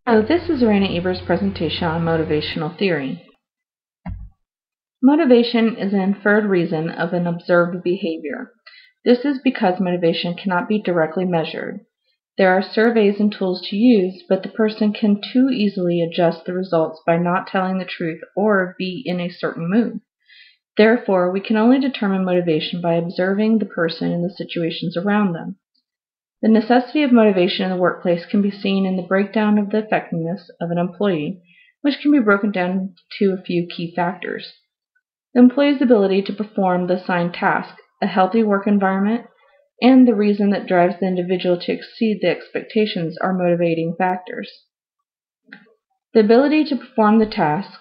So this is Raina Eber's presentation on motivational theory. Motivation is an inferred reason of an observed behavior. This is because motivation cannot be directly measured. There are surveys and tools to use, but the person can too easily adjust the results by not telling the truth or be in a certain mood. Therefore, we can only determine motivation by observing the person and the situations around them. The necessity of motivation in the workplace can be seen in the breakdown of the effectiveness of an employee, which can be broken down to a few key factors. The employee's ability to perform the assigned task, a healthy work environment, and the reason that drives the individual to exceed the expectations are motivating factors. The ability to perform the task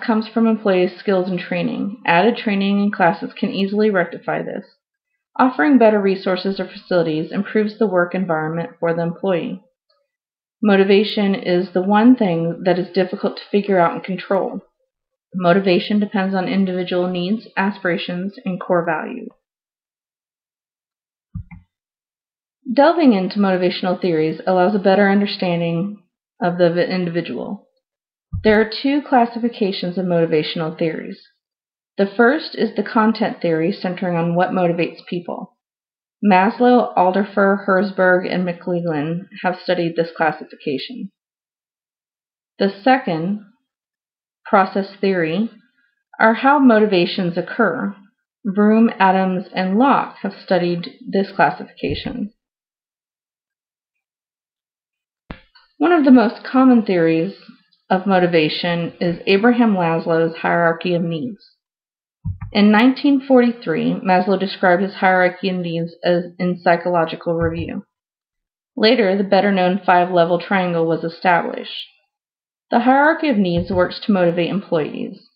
comes from employees' skills and training. Added training and classes can easily rectify this. Offering better resources or facilities improves the work environment for the employee. Motivation is the one thing that is difficult to figure out and control. Motivation depends on individual needs, aspirations, and core values. Delving into motivational theories allows a better understanding of the individual. There are two classifications of motivational theories. The first is the content theory, centering on what motivates people. Maslow, Alderfer, Herzberg, and McClelland have studied this classification. The second, process theory, are how motivations occur. Vroom, Adams, and Locke have studied this classification. One of the most common theories of motivation is Abraham Maslow's hierarchy of needs. In 1943, Maslow described his hierarchy of needs as in Psychological Review. Later, the better-known 5-level triangle was established. The hierarchy of needs works to motivate employees.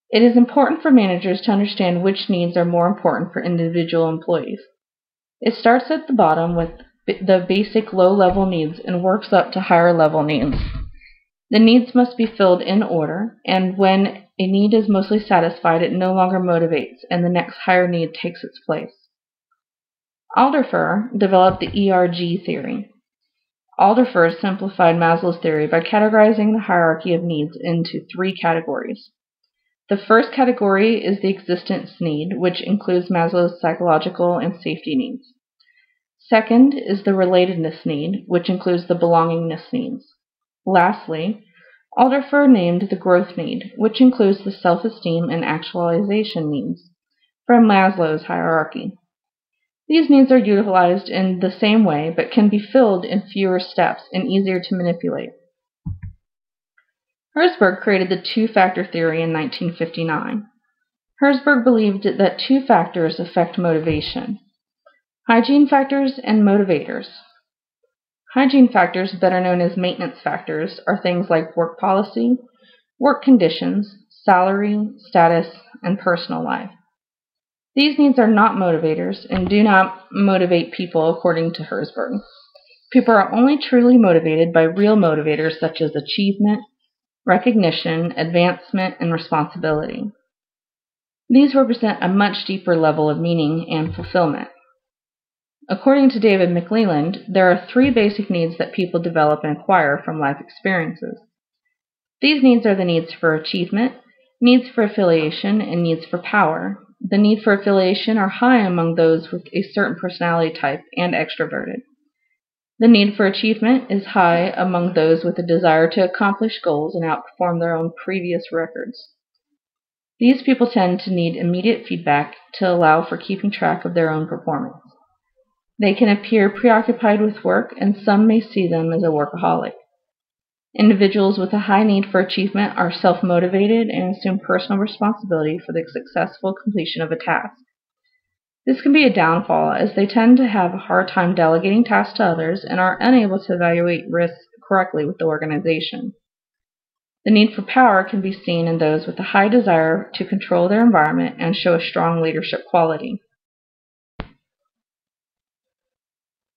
It is important for managers to understand which needs are more important for individual employees. It starts at the bottom with the basic low-level needs and works up to higher-level needs. The needs must be filled in order, and when a need is mostly satisfied, it no longer motivates, and the next higher need takes its place. Alderfer developed the ERG theory. Alderfer simplified Maslow's theory by categorizing the hierarchy of needs into 3 categories. The first category is the existence need, which includes Maslow's psychological and safety needs. Second is the relatedness need, which includes the belongingness needs. Lastly, Alderfer named the growth need, which includes the self-esteem and actualization needs, from Maslow's hierarchy. These needs are utilized in the same way, but can be filled in fewer steps and easier to manipulate. Herzberg created the two-factor theory in 1959. Herzberg believed that 2 factors affect motivation: hygiene factors and motivators. Hygiene factors, better known as maintenance factors, are things like work policy, work conditions, salary, status, and personal life. These needs are not motivators and do not motivate people, according to Herzberg. People are only truly motivated by real motivators such as achievement, recognition, advancement, and responsibility. These represent a much deeper level of meaning and fulfillment. According to David McClelland, there are 3 basic needs that people develop and acquire from life experiences. These needs are the needs for achievement, needs for affiliation, and needs for power. The need for affiliation are high among those with a certain personality type and extroverted. The need for achievement is high among those with a desire to accomplish goals and outperform their own previous records. These people tend to need immediate feedback to allow for keeping track of their own performance. They can appear preoccupied with work, and some may see them as a workaholic. Individuals with a high need for achievement are self-motivated and assume personal responsibility for the successful completion of a task. This can be a downfall, as they tend to have a hard time delegating tasks to others and are unable to evaluate risks correctly with the organization. The need for power can be seen in those with a high desire to control their environment and show a strong leadership quality.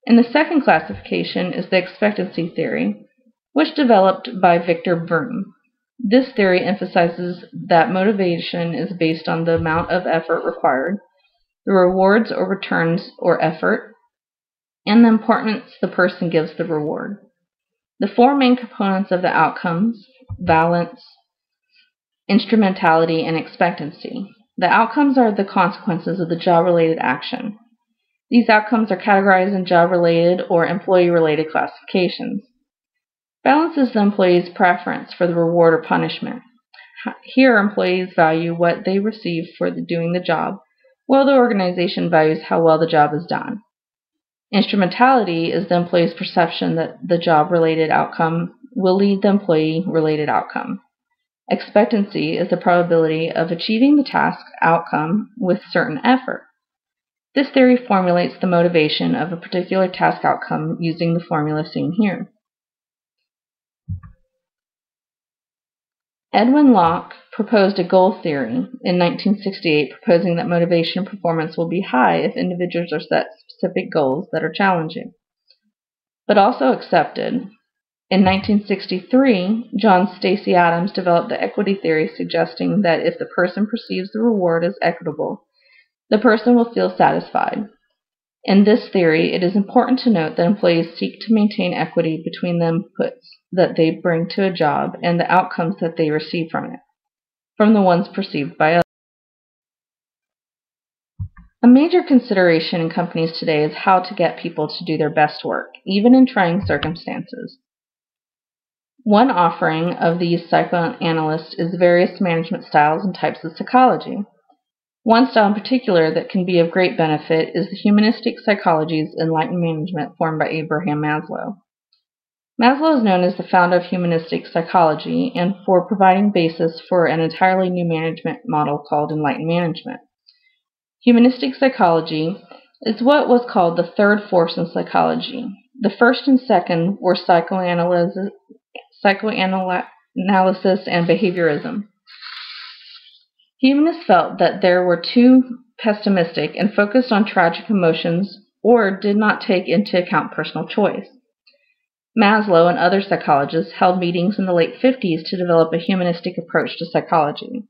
And the second classification is the expectancy theory, which developed by Victor Vroom. This theory emphasizes that motivation is based on the amount of effort required, the rewards or returns or effort, and the importance the person gives the reward. The four main components of the outcomes: balance, instrumentality, and expectancy. The outcomes are the consequences of the job-related action. These outcomes are categorized in job-related or employee-related classifications. Balance is the employee's preference for the reward or punishment. Here, employees value what they receive for doing the job, while the organization values how well the job is done. Instrumentality is the employee's perception that the job-related outcome will lead the employee-related outcome. Expectancy is the probability of achieving the task outcome with certain effort. This theory formulates the motivation of a particular task outcome using the formula seen here. Edwin Locke proposed a goal theory in 1968, proposing that motivation and performance will be high if individuals are set specific goals that are challenging, but also accepted. In 1963, John Stacey Adams developed the equity theory, suggesting that if the person perceives the reward as equitable, the person will feel satisfied. In this theory, it is important to note that employees seek to maintain equity between the inputs that they bring to a job and the outcomes that they receive from it, from the ones perceived by others. A major consideration in companies today is how to get people to do their best work, even in trying circumstances. One offering of these psychoanalysts is various management styles and types of psychology. One style in particular that can be of great benefit is the humanistic psychology's enlightened management formed by Abraham Maslow. Maslow is known as the founder of humanistic psychology and for providing basis for an entirely new management model called enlightened management. Humanistic psychology is what was called the third force in psychology. The first and second were psychoanalysis and behaviorism. Humanists felt that they were too pessimistic and focused on tragic emotions or did not take into account personal choice. Maslow and other psychologists held meetings in the late 50s to develop a humanistic approach to psychology.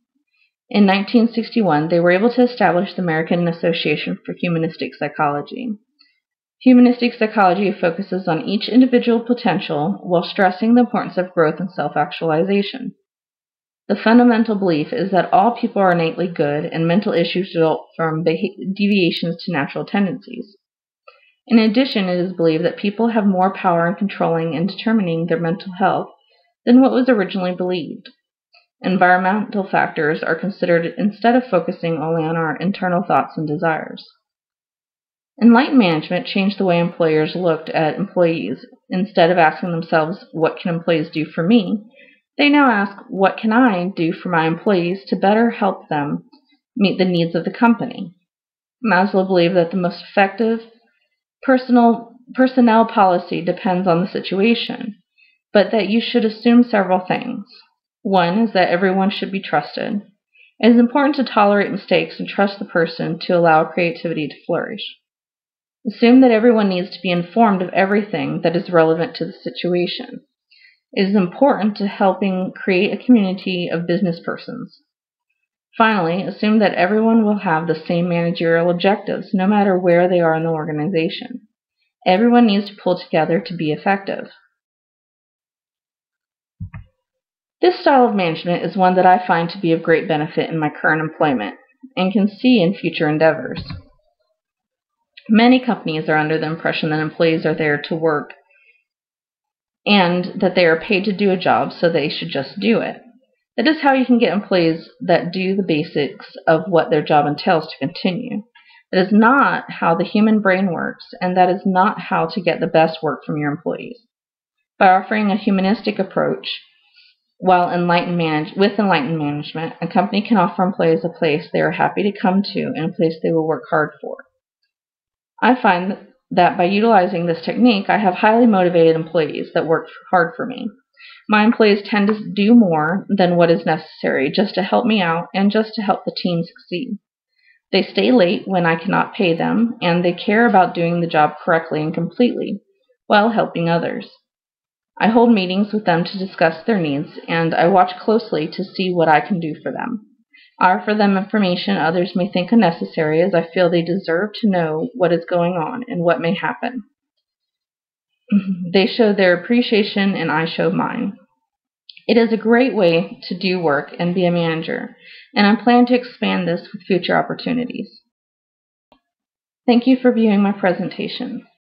In 1961, they were able to establish the American Association for Humanistic Psychology. Humanistic psychology focuses on each individual potential while stressing the importance of growth and self-actualization. The fundamental belief is that all people are innately good and mental issues result from deviations to natural tendencies. In addition, it is believed that people have more power in controlling and determining their mental health than what was originally believed. Environmental factors are considered instead of focusing only on our internal thoughts and desires. Enlightened management changed the way employers looked at employees. Instead of asking themselves, what can employees do for me? They now ask, what can I do for my employees to better help them meet the needs of the company? Maslow believed that the most effective personnel policy depends on the situation, but that you should assume several things. One is that everyone should be trusted. It is important to tolerate mistakes and trust the person to allow creativity to flourish. Assume that everyone needs to be informed of everything that is relevant to the situation. It is important to helping create a community of business persons. Finally, assume that everyone will have the same managerial objectives, no matter where they are in the organization. Everyone needs to pull together to be effective. This style of management is one that I find to be of great benefit in my current employment and can see in future endeavors. Many companies are under the impression that employees are there to work and that they are paid to do a job, so they should just do it. That is how you can get employees that do the basics of what their job entails to continue. That is not how the human brain works, and that is not how to get the best work from your employees. By offering a humanistic approach with enlightened management, a company can offer employees a place they are happy to come to and a place they will work hard for. I find that by utilizing this technique, I have highly motivated employees that work hard for me. My employees tend to do more than what is necessary just to help me out and just to help the team succeed. They stay late when I cannot pay them, and they care about doing the job correctly and completely while helping others. I hold meetings with them to discuss their needs, and I watch closely to see what I can do for them. I offer them information others may think unnecessary, as I feel they deserve to know what is going on and what may happen. They show their appreciation and I show mine. It is a great way to do work and be a manager, and I plan to expand this with future opportunities. Thank you for viewing my presentation.